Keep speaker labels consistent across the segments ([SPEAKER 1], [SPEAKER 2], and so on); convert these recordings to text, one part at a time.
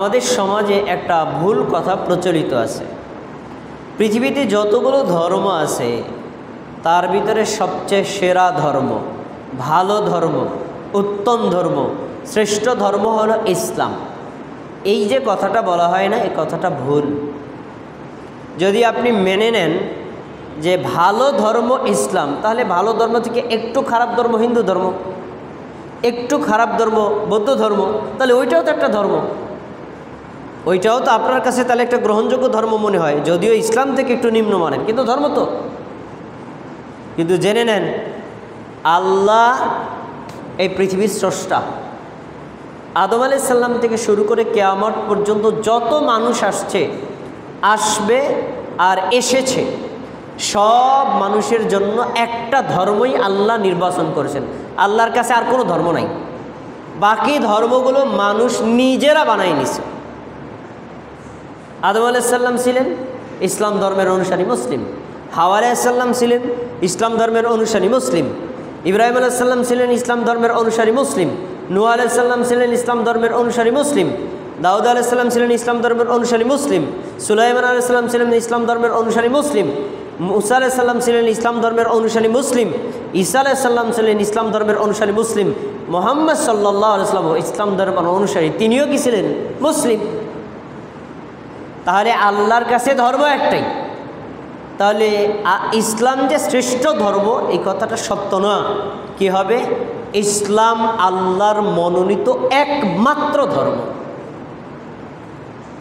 [SPEAKER 1] আমাদের সমাজে একটা ভুল কথা প্রচলিত আছে। পৃথিবীতে যতগুলো ধর্ম আছে তার ভিতরে সবচেয়ে সেরা ধর্ম, ভালো ধর্ম, উত্তম ধর্ম, শ্রেষ্ঠ ধর্ম হলো ইসলাম। এই যে কথাটা বলা হয় না, এই কথাটা ভুল। যদি আপনি মেনে নেন যে ভালো ধর্ম ইসলাম, তাহলে ভালো ধর্ম থেকে একটু খারাপ ধর্ম হিন্দু ধর্ম, একটু খারাপ ধর্ম বৌদ্ধ ধর্ম, তাহলে ওইটাও তো একটা ধর্ম। ওইটাও তো আপনার কাছে তাহলে একটা গ্রহণযোগ্য ধর্ম মনে হয়, যদিও ইসলাম থেকে একটু নিম্ন মানের, কিন্তু ধর্ম তো। কিন্তু জেনে নেন, আল্লাহ এই পৃথিবীর স্রষ্টা। আদম আলাইহিস সালাম থেকে শুরু করে কিয়ামত পর্যন্ত যত মানুষ আসবে আর এসেছে, সব মানুষের জন্য একটা ধর্মই আল্লাহ নির্বাচন করেছেন। আল্লাহর কাছে আর কোনো ধর্ম নাই, বাকি ধর্মগুলো মানুষ নিজেরা বানাই নিছে। আদম আলাইহিস সালাম ছিলেন ইসলাম ধর্মের অনুসারী মুসলিম, হাওয়া আলাইহিস সালাম ছিলেন ইসলাম ধর্মের অনুসারী মুসলিম, ইব্রাহিম আলাইহিস সালাম ছিলেন ইসলাম ধর্মের অনুসারী মুসলিম, নূহ আলাইহিস সালাম ছিলেন ইসলাম ধর্মের অনুসারী মুসলিম, দাউদ আলাইহিস সালাম ছিলেন ইসলাম ধর্মের অনুসারী মুসলিম, সুলাইমান আলাইহিস সালাম ছিলেন ইসলাম ধর্মের অনুসারী মুসলিম, মুসা আলাইহিস সালাম ছিলেন ইসলাম ধর্মের অনুসারী মুসলিম, ঈসা আলাইহিস সালাম ছিলেন ইসলাম ধর্মের অনুসারী মুসলিম, মুহাম্মদ সাল্লাল্লাহু আলাইহি ওয়াসাল্লাম ইসলাম ধর্মের অনুসারী, তিনিও কি ছিলেন? মুসলিম। তাহলে আল্লাহর কাছে ধর্ম একটাই। তাহলে ইসলাম যে শ্রেষ্ঠ ধর্ম, এই কথাটা সত্য না। কি হবে? ইসলাম আল্লাহর মনোনীত একমাত্র ধর্ম।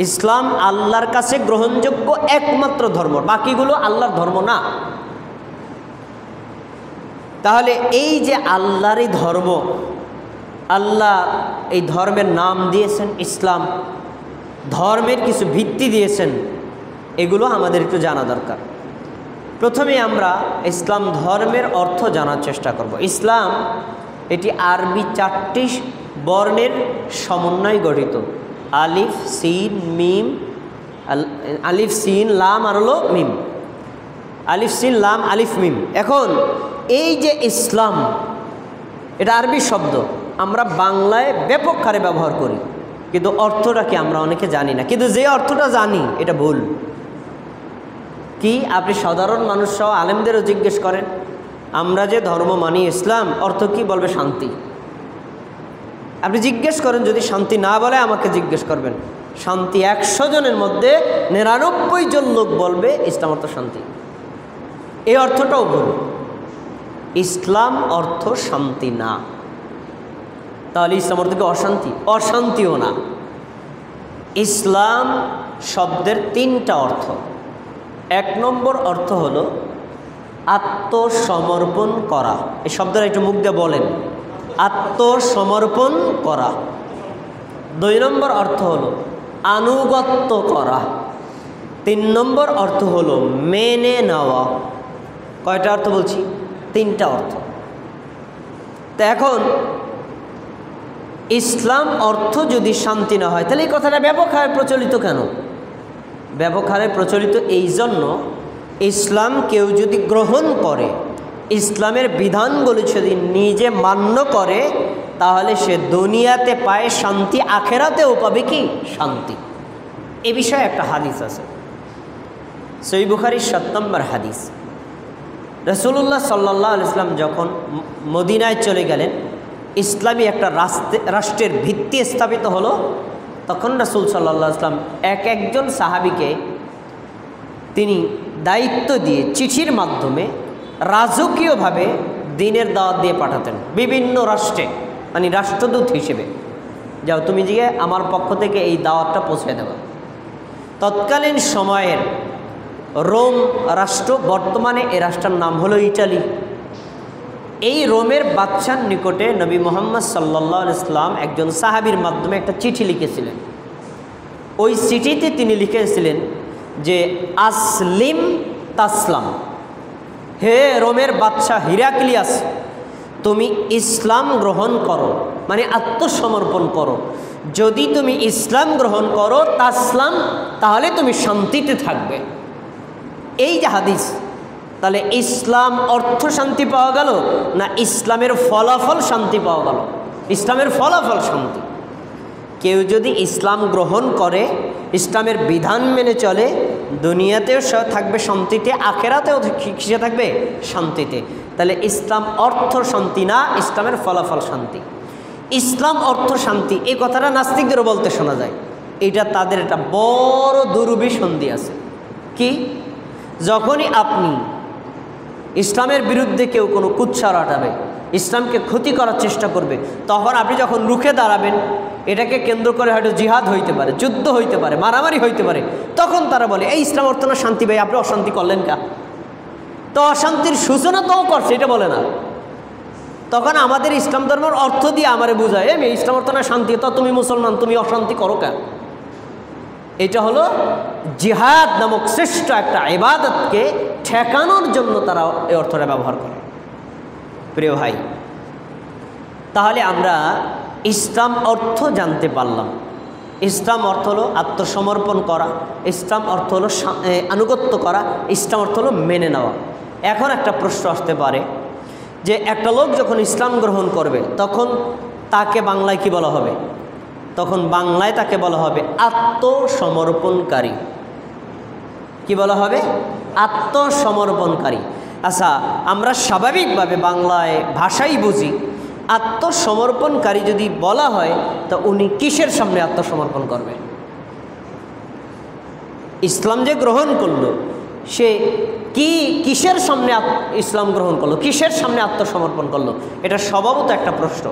[SPEAKER 1] ইসলাম আল্লাহর কাছে গ্রহণযোগ্য একমাত্র ধর্ম, বাকিগুলো আল্লাহর ধর্ম না। তাহলে এই যে আল্লাহরই ধর্ম, আল্লাহ এই ধর্মের নাম দিয়েছেন ইসলাম, ধর্মের কিছু ভিত্তি দিয়েছেন, এগুলো আমাদের একটু জানা দরকার। প্রথমে আমরা ইসলাম ধর্মের অর্থ জানার চেষ্টা করব। ইসলাম এটি আরবি 4টি বর্ণের সমন্বয়ে গঠিত। আলিফ সিন মিম, আলিফ সিন লাম আর হলো মিম, আলিফ সিন লাম আলিফ মিম। এখন এই যে ইসলাম, এটা আরবি শব্দ, আমরা বাংলায় ব্যাপক হারে ব্যবহার করি, কিন্তু অর্থটা কি আমরা অনেকে জানি না। কিন্তু যে অর্থটা জানি এটা ভুল। কি? আপনি সাধারণ মানুষ সহ আলেমদেরও জিজ্ঞেস করেন, আমরা যে ধর্ম মানি ইসলাম, অর্থ কি? বলবে শান্তি। আপনি জিজ্ঞেস করেন, যদি শান্তি না বলে আমাকে জিজ্ঞেস করবেন। শান্তি 100 জনের মধ্যে 99 জন লোক বলবে ইসলাম অর্থ শান্তি। এই অর্থটাও ভুল। ইসলাম অর্থ শান্তি না। তাহলে ইসলাম অর্থ কি অশান্তি? অশান্তিও না। ইসলাম শব্দের 3টা অর্থ। 1 নম্বর অর্থ হলো আত্মসমর্পণ করা। এই শব্দটা একটু মুখ দিয়ে বলেন, আত্মসমর্পণ করা। 2 নম্বর অর্থ হলো আনুগত্য করা। 3 নম্বর অর্থ হলো মেনে নেওয়া। কয়টা অর্থ বলছি? 3টা অর্থ। তো এখন ইসলাম অর্থ যদি শান্তি না হয়, তাহলে এই কথাটা ব্যাপক হারে প্রচলিত কেন? ব্যাপক হারে প্রচলিত এই জন্য, ইসলাম কেউ যদি গ্রহণ করে, ইসলামের বিধানগুলি যদি নিজে মান্য করে, তাহলে সে দুনিয়াতে পায় শান্তি, আখেরাতেও পাবে কি? শান্তি। এ বিষয়ে একটা হাদিস আছে, সহিহ বুখারীর 7 নম্বর হাদিস। রাসূলুল্লাহ সাল্লাল্লাহু আলাইহি ওয়াসাল্লাম যখন মদিনায় চলে গেলেন, ইসলামী একটা রাষ্ট্রের ভিত্তি স্থাপিত হলো, তখন রাসূল সাল্লাল্লাহু আলাইহি ওয়াসাল্লাম একজন সাহাবীকে তিনি দায়িত্ব দিয়ে চিঠির মাধ্যমে রাজকীয়ভাবে দ্বীনের দাওয়াত দিয়ে পাঠাতেন বিভিন্ন রাষ্ট্রে, মানে রাষ্ট্রদূত হিসেবে। যাও, তুমি গিয়ে আমার পক্ষ থেকে এই দাওয়াতটা পৌঁছে দেবে। তৎকালীন সময়ের রোম রাষ্ট্র, বর্তমানে এই রাষ্ট্রের নাম হলো ইটালি। এই রোমের বাদশার নিকটে নবী মুহাম্মদ সাল্লাল্লাহু আলাইহি ওয়াসাল্লাম একজন সাহাবীর মাধ্যমে একটা চিঠি লিখেছিলেন। ওই চিঠিতে তিনি লিখেছিলেন যে আসলিম তাসলাম, হে রোমের বাদশাহ হিরাক্লিয়াস, তুমি ইসলাম গ্রহণ করো, মানে আত্মসমর্পণ করো। যদি তুমি ইসলাম গ্রহণ করো তাসলাম, তাহলে তুমি শান্তিতে থাকবে। এই যে হাদিস, তাহলে ইসলাম অর্থ শান্তি পাওয়া গেল না ইসলামের ফলাফল শান্তি পাওয়া গেল? ইসলামের ফলাফল শান্তি। কেউ যদি ইসলাম গ্রহণ করে, ইসলামের বিধান মেনে চলে, দুনিয়াতেও থাকবে শান্তিতে, আখেরাতেও কিসে থাকবে? শান্তিতে। তাহলে ইসলাম অর্থ শান্তি না, ইসলামের ফলাফল শান্তি। ইসলাম অর্থ শান্তি, এই কথাটা নাস্তিকদেরও বলতে শোনা যায়। এটা তাদের একটা বড় দুরভিসন্ধি আছে। কি? যখনই আপনি ইসলামের বিরুদ্ধে কেউ কোনো কুৎসা রটাবে, ইসলামকে ক্ষতি করার চেষ্টা করবে, তখন আপনি যখন রুখে দাঁড়াবেন, এটাকে কেন্দ্র করে হয়তো জিহাদ হইতে পারে, যুদ্ধ হইতে পারে, মারামারি হইতে পারে, তখন তারা বলে এই ইসলাম অর্থ না শান্তি, ভাই আপনি অশান্তি করলেন কা? তো অশান্তির সূচনা তো করছে, এটা বলে না। তখন আমাদের ইসলাম ধর্মের অর্থ দিয়ে আমারে বোঝায়, এই ইসলাম অর্থ না শান্তি, তো তুমি মুসলমান, তুমি অশান্তি করো কেন? এটা হলো জিহাদ নামক শ্রেষ্ঠ একটা ইবাদতকে ঠেকানোর জন্য তারা এই অর্থটা ব্যবহার করে। প্রিয় ভাই, তাহলে আমরা ইসলাম অর্থ জানতে পারলাম। ইসলাম অর্থ হলো আত্মসমর্পণ করা, ইসলাম অর্থ হলো আনুগত্য করা, ইসলাম অর্থ হলো মেনে নেওয়া। এখন একটা প্রশ্ন আসতে পারে যে একটা লোক যখন ইসলাম গ্রহণ করবে তখন তাকে বাংলায় কি বলা হবে? তখন বাংলায় তাকে বলা হবে আত্মসমর্পণকারী। কি বলা হবে? আত্মসমর্পণকারী। আচ্ছা, আমরা স্বাভাবিকভাবে বাংলায় ভাষাই বুঝি। আত্মসমর্পণকারী যদি বলা হয় তো উনি কিসের সামনে আত্মসমর্পণ করবে? ইসলাম যে গ্রহণ করলো, সে কিসের সামনে ইসলাম গ্রহণ করলো, কিসের সামনে আত্মসমর্পণ করলো? এটা স্বভাবত একটা প্রশ্ন।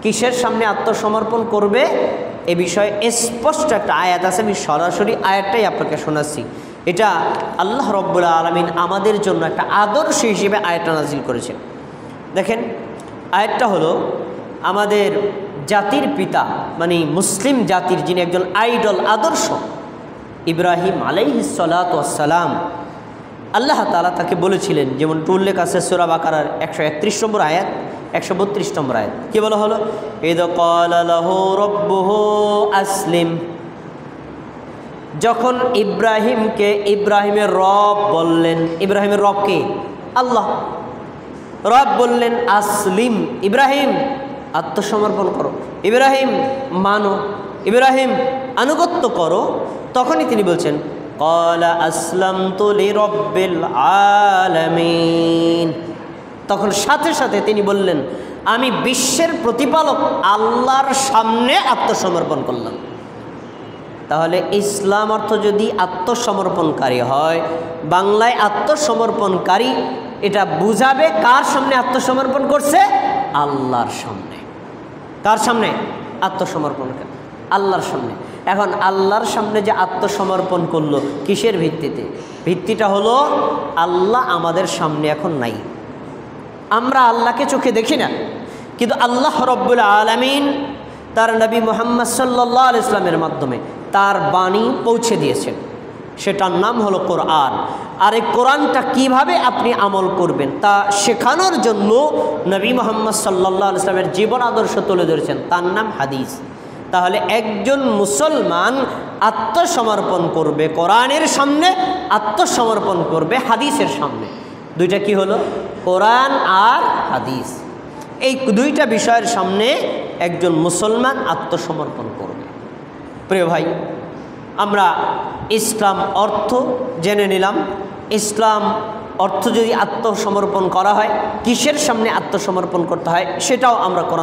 [SPEAKER 1] কিসের সামনে আত্মসমর্পণ করবে এ বিষয়ে স্পষ্ট একটা আয়াত আছে। আমি সরাসরি আয়াতটাই আপনাকে শোনাচ্ছি। এটা আল্লাহ রব্বুল আলামিন আমাদের জন্য একটা আদর্শ হিসেবে আয়াতটা নাজিল করেছেন। দেখেন, আয়াতটা হলো আমাদের জাতির পিতা, মানে মুসলিম জাতির যিনি একজন আইডল, আদর্শ, ইব্রাহিম আলাইহিস সালাতু ওয়াস সালাম। আল্লাহ তাআলা তাকে বলেছিলেন, যেমন উল্লেখ আছে সূরা বাকারার 131 নম্বর আয়াত, 132 নম্বর আয়াত। কি বলা হলো? ইদ ক্বালা লাহু রাব্বুহু আসলিম। যখন ইব্রাহিমকে ইব্রাহিমের রব বললেন, ইব্রাহিমের রব কে? আল্লাহ। রব বললেন আসলিম, ইব্রাহিম আত্মসমর্পণ করো, ইব্রাহিম মানো, ইব্রাহিম আনুগত্য করো। তখনই তিনি বলছেন ক্বালা আসলামতু লিরাব্বিল আলামিন। তখন সাথে সাথে তিনি বললেন আমি বিশ্বের প্রতিপালক আল্লাহর সামনে আত্মসমর্পণ করলাম। তাহলে ইসলাম অর্থ যদি আত্মসমর্পণকারী হয়, বাংলায় আত্মসমর্পণকারী এটা বুঝাবে কার সামনে আত্মসমর্পণ করছে? আল্লাহর সামনে। কার সামনে আত্মসমর্পণকারী? আল্লাহর সামনে। এখন আল্লাহর সামনে যে আত্মসমর্পণ করলো, কিসের ভিত্তিতে? ভিত্তিটা হলো আল্লাহ আমাদের সামনে এখন নাই। আমরা আল্লাহকে চোখে দেখি না, কিন্তু আল্লাহ রব্বুল আলামিন তার নবী মুহাম্মদ সাল্লাল্লাহু আলাইহি ওয়াসাল্লামের মাধ্যমে তার বাণী পৌঁছে দিয়েছেন। সেটার নাম হলো কোরআন। আর এই কোরআনটা কিভাবে আপনি আমল করবেন তা শেখানোর জন্য নবী মুহাম্মদ সাল্লাল্লাহু আলাইহি ওয়াসাল্লামের জীবন আদর্শ তুলে ধরেছেন, তার নাম হাদিস। তাহলে একজন মুসলমান আত্মসমর্পণ করবে কোরআনের সামনে, আত্মসমর্পণ করবে হাদিসের সামনে। দুইটা কি হলো? কোরআন আর হাদিস। এই দুইটা বিষয়ের সামনে একজন মুসলমান আত্মসমর্পণ করবে। প্রিয় ভাই, আমরা ইসলাম অর্থ জেনে নিলাম। ইসলাম অর্থ যদি আত্মসমর্পণ করা হয়, কিসের সামনে আত্মসমর্পণ করতে হয় সেটাও আমরা কোরআন